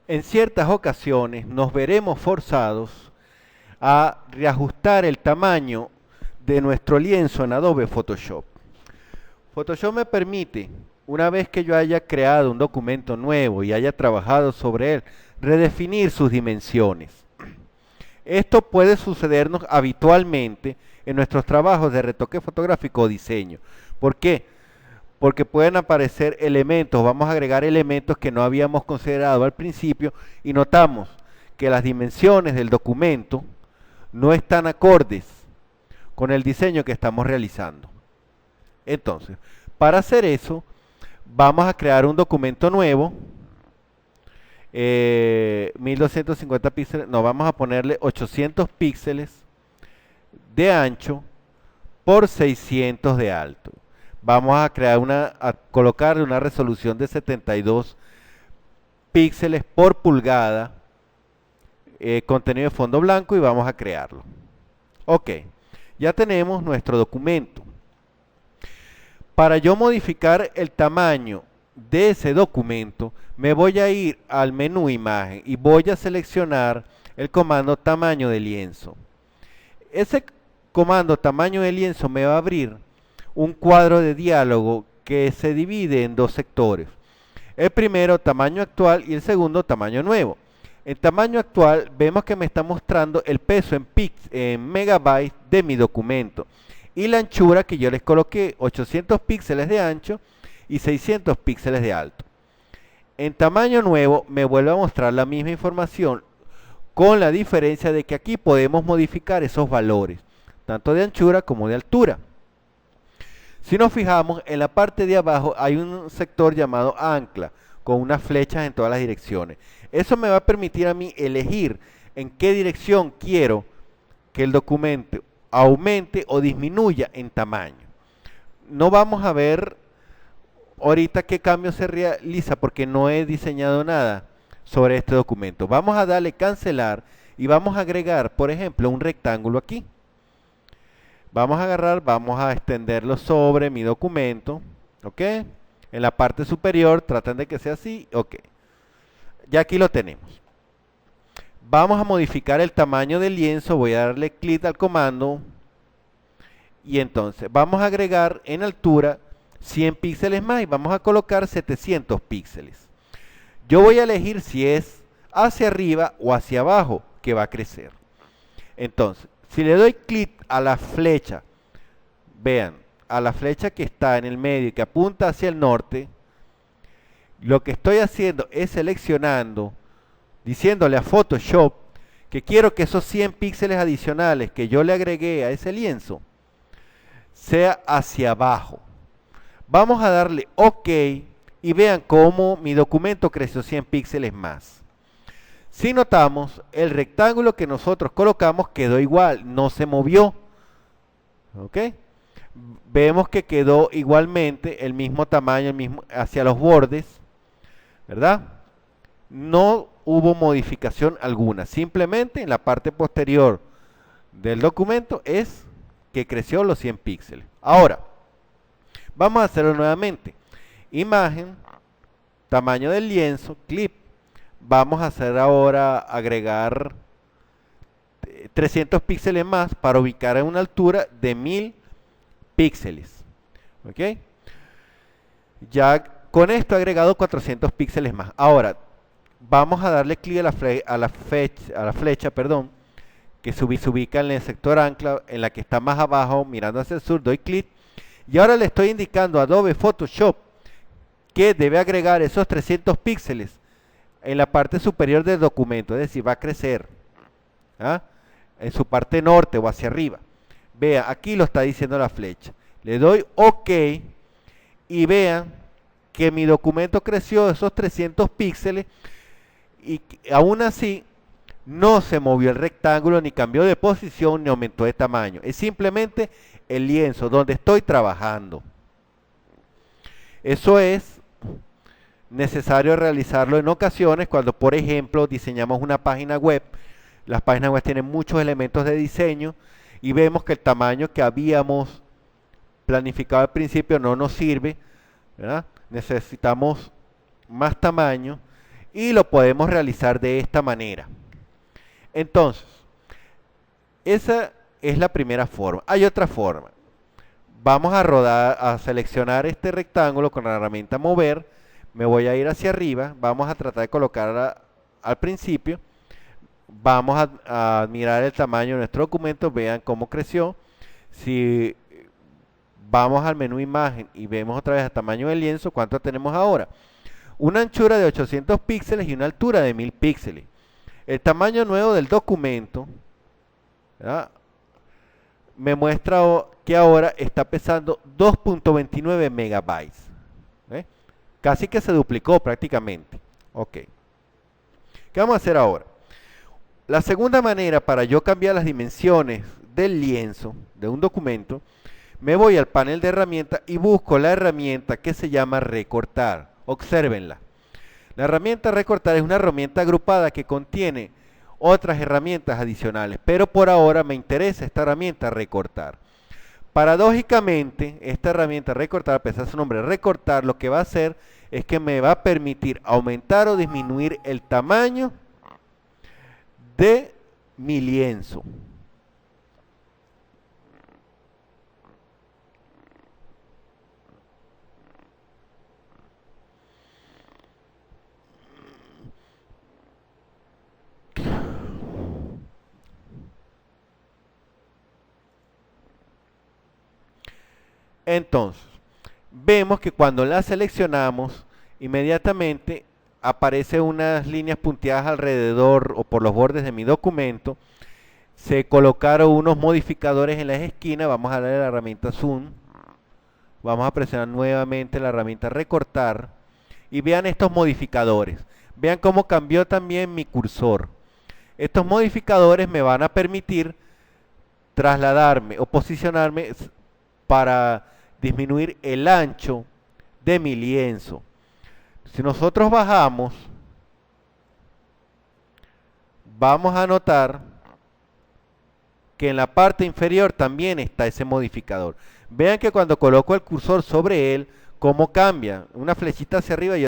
En ciertas ocasiones nos veremos forzados a reajustar el tamaño de nuestro lienzo en Adobe Photoshop. Photoshop me permite, una vez que yo haya creado un documento nuevo y haya trabajado sobre él, redefinir sus dimensiones. Esto puede sucedernos habitualmente en nuestros trabajos de retoque fotográfico o diseño. ¿Por qué? Porque pueden aparecer elementos, vamos a agregar elementos que no habíamos considerado al principio y notamos que las dimensiones del documento no están acordes con el diseño que estamos realizando. Entonces, para hacer eso, vamos a crear un documento nuevo, 1250 píxeles, no, vamos a ponerle 800 píxeles de ancho por 600 de alto. Vamos a crear a colocarle una resolución de 72 píxeles por pulgada, contenido de fondo blanco, y vamos a crearlo. Ok, ya tenemos nuestro documento. Para yo modificar el tamaño de ese documento, me voy a ir al menú imagen y voy a seleccionar el comando tamaño de lienzo. Ese comando tamaño de lienzo me va a abrir un cuadro de diálogo que se divide en dos sectores. El primero, tamaño actual, y el segundo, tamaño nuevo. En tamaño actual vemos que me está mostrando el peso en megabytes de mi documento y la anchura que yo les coloqué, 800 píxeles de ancho y 600 píxeles de alto. En tamaño nuevo me vuelve a mostrar la misma información, con la diferencia de que aquí podemos modificar esos valores, tanto de anchura como de altura. Si nos fijamos, en la parte de abajo hay un sector llamado ancla, con unas flechas en todas las direcciones. Eso me va a permitir a mí elegir en qué dirección quiero que el documento aumente o disminuya en tamaño. No vamos a ver ahorita qué cambio se realiza porque no he diseñado nada sobre este documento. Vamos a darle cancelar y vamos a agregar, por ejemplo, un rectángulo aquí. Vamos a agarrar, vamos a extenderlo sobre mi documento, ¿ok? En la parte superior, tratan de que sea así, ok. Ya aquí lo tenemos. Vamos a modificar el tamaño del lienzo, voy a darle clic al comando y entonces vamos a agregar en altura 100 píxeles más y vamos a colocar 700 píxeles. Yo voy a elegir si es hacia arriba o hacia abajo que va a crecer. Entonces, si le doy clic a la flecha, vean, a la flecha que está en el medio y que apunta hacia el norte, lo que estoy haciendo es seleccionando, diciéndole a Photoshop que quiero que esos 100 píxeles adicionales que yo le agregué a ese lienzo sea hacia abajo. Vamos a darle OK y vean cómo mi documento creció 100 píxeles más. Si notamos, el rectángulo que nosotros colocamos quedó igual, no se movió. ¿Ok? Vemos que quedó igualmente el mismo tamaño, el mismo, hacia los bordes, ¿verdad? No hubo modificación alguna, simplemente en la parte posterior del documento es que creció los 100 píxeles. Ahora, vamos a hacerlo nuevamente. Imagen, tamaño del lienzo, clip. Vamos a hacer ahora, agregar 300 píxeles más para ubicar en una altura de 1000 píxeles. ¿Ok? Ya con esto he agregado 400 píxeles más. Ahora, vamos a darle clic a la flecha, perdón, que se ubica en el sector ancla, en la que está más abajo, mirando hacia el sur, doy clic. Y ahora le estoy indicando a Adobe Photoshop que debe agregar esos 300 píxeles en la parte superior del documento, es decir, va a crecer, ¿ah?, en su parte norte o hacia arriba. Vea, aquí lo está diciendo la flecha. Le doy OK y vean que mi documento creció esos 300 píxeles y aún así no se movió el rectángulo, ni cambió de posición, ni aumentó de tamaño. Es simplemente el lienzo donde estoy trabajando. Eso es necesario realizarlo en ocasiones cuando, por ejemplo, diseñamos una página web. Las páginas web tienen muchos elementos de diseño y vemos que el tamaño que habíamos planificado al principio no nos sirve, ¿verdad? Necesitamos más tamaño y lo podemos realizar de esta manera. Entonces, esa es la primera forma. Hay otra forma. Vamos a seleccionar este rectángulo con la herramienta mover. Me voy a ir hacia arriba. Vamos a tratar de colocarla al principio. Vamos a mirar el tamaño de nuestro documento. Vean cómo creció. Si vamos al menú imagen y vemos otra vez el tamaño del lienzo, ¿cuánto tenemos ahora? Una anchura de 800 píxeles y una altura de 1000 píxeles. El tamaño nuevo del documento, ¿verdad?, me muestra que ahora está pesando 2.29 megabytes. ¿Eh? Casi que se duplicó prácticamente. Ok. ¿Qué vamos a hacer ahora? La segunda manera para yo cambiar las dimensiones del lienzo, de un documento, me voy al panel de herramientas y busco la herramienta que se llama recortar. Obsérvenla. La herramienta recortar es una herramienta agrupada que contiene otras herramientas adicionales, pero por ahora me interesa esta herramienta recortar. Paradójicamente, esta herramienta recortar, a pesar de su nombre recortar, lo que va a hacer es que me va a permitir aumentar o disminuir el tamaño de mi lienzo. Entonces, vemos que cuando la seleccionamos, inmediatamente aparecen unas líneas punteadas alrededor o por los bordes de mi documento. Se colocaron unos modificadores en las esquinas. Vamos a darle la herramienta Zoom. Vamos a presionar nuevamente la herramienta recortar. Y vean estos modificadores. Vean cómo cambió también mi cursor. Estos modificadores me van a permitir trasladarme o posicionarme para disminuir el ancho de mi lienzo. Si nosotros bajamos, vamos a notar que en la parte inferior también está ese modificador. Vean que cuando coloco el cursor sobre él, cómo cambia. Una flechita hacia arriba y